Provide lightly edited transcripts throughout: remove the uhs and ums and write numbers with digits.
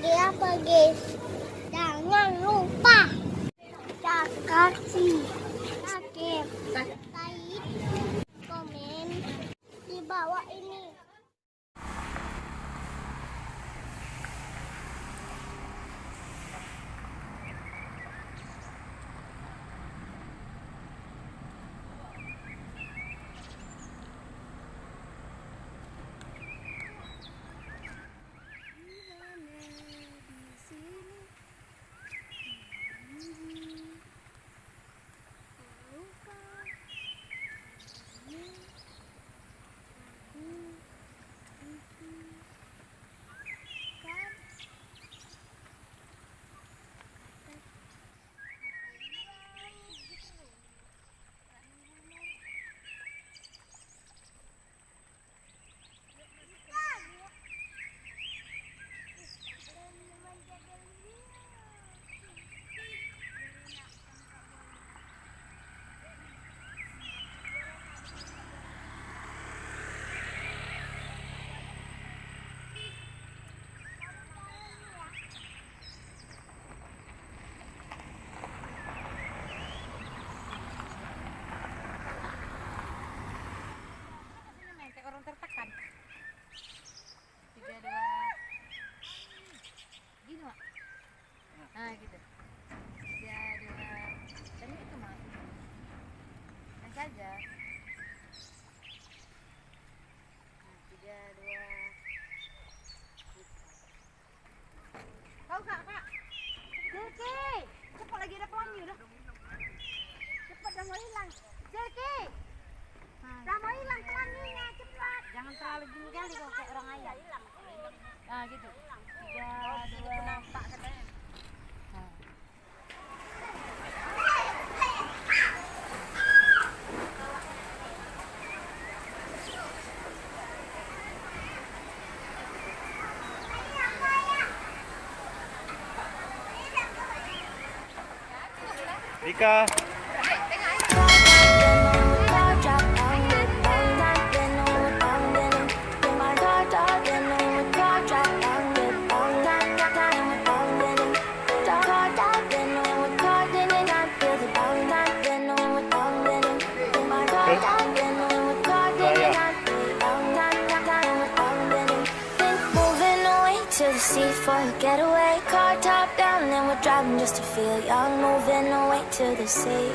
lagi apa guys? Jangan lupa kasih like, komen di bawah ini. Orang tertekan 3, 2 gini mak, nah gitu 3, 2 dan gitu mak, dan saja 3, 2 kau kak Jelki cepat lagi ada pelangi udah cepat dah mau hilang Jelki. Udah mau hilang pelanginya, cepat. Jangan terlalu gini kali kalau kayak orang ayam. Nah gitu. 3, 2 nampak katanya. Rika. For a getaway, car top down, and we're driving just to feel young. Moving away to the sea,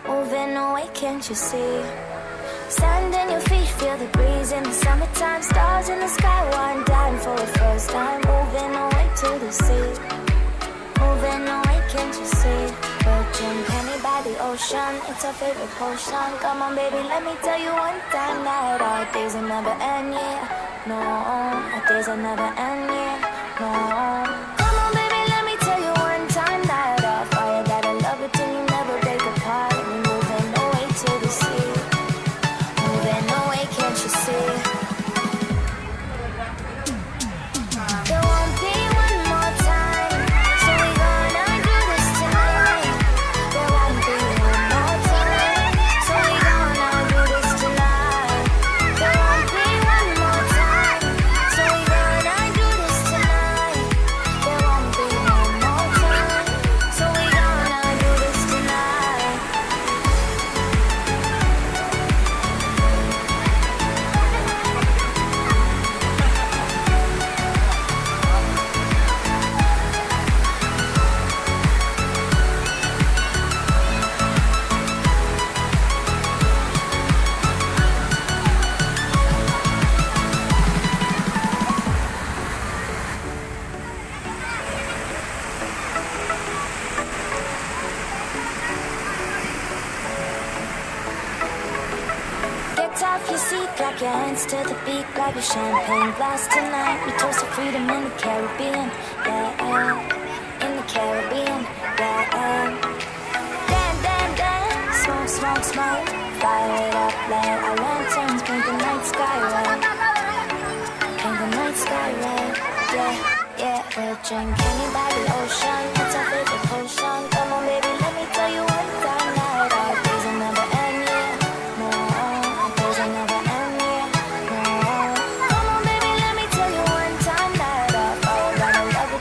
moving away, can't you see? Sand in your feet, feel the breeze in the summertime. Stars in the sky, one dying for the first time. Moving away to the sea, moving away, can't you see? Virgin penny by the ocean, it's our favorite potion. Come on baby, let me tell you one time that our days will never end, yeah. No, our days will never end, yeah. No. Come on baby, let me tell you one time that our fire that I love it till you never break apart. We're moving away to the sea, moving away, can't you see? There won't be one more time, so we gonna do this tonight. There won't be one more time, so we gonna do this tonight. There won't be one more time, so we gonna do this tonight. There won't be one more time, so we gonna do this tonight. Get off your seat, clap your hands to the beat, grab your champagne glass tonight. We toast to freedom in the Caribbean, yeah, in the Caribbean, yeah. Dan, dan, dan, smoke, smoke, smoke, fire it up, light our lanterns, paint the night sky red, paint the night sky red, yeah, yeah. We'll drink honey by the ocean, it's our favorite potion. Come on baby, let me tell you one time that our days will never end, yeah. No, our days will never end, yeah. No. Come on baby, let me tell you one time that our fire that I love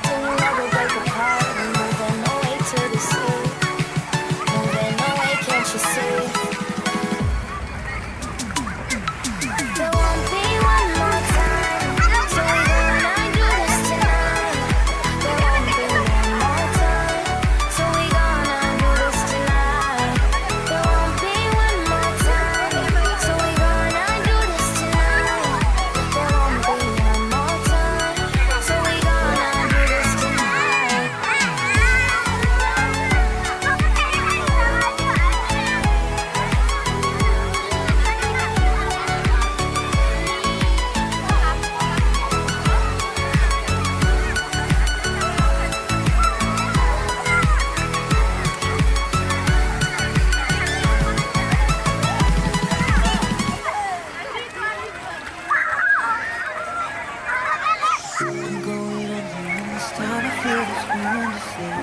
feel this feeling to say.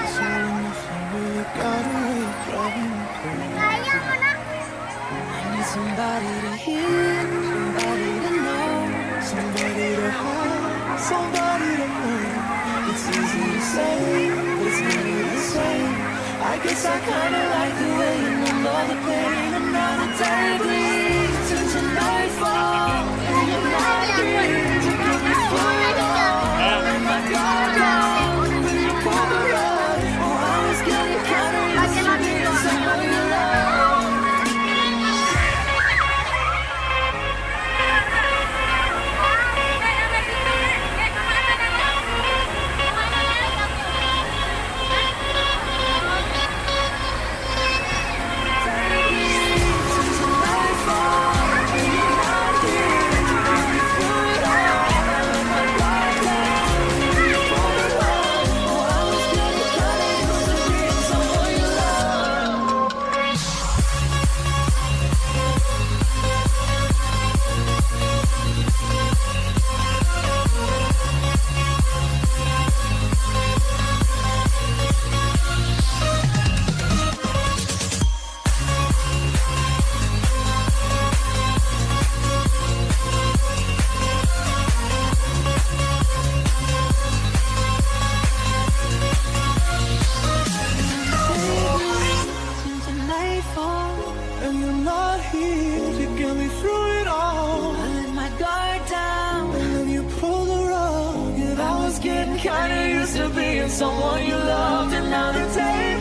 It's all or nothing, really got away, driving me crazy. Kaya mo na. I need somebody to hear, somebody to know, somebody to hold, somebody to move. It's easy to say, but it's never the same. I guess I kinda like the way you numb all the pain. Another day bleeds into nightfall, and you're not here to get me through it all. Let my guard down, when you pull the rug. Oh, I was getting kinda used to being someone you love. Into nightfall, and you're not here to get me through it all. I let my guard down, and then you pull the rug. And I was getting kinda used to being someone you loved, and now the day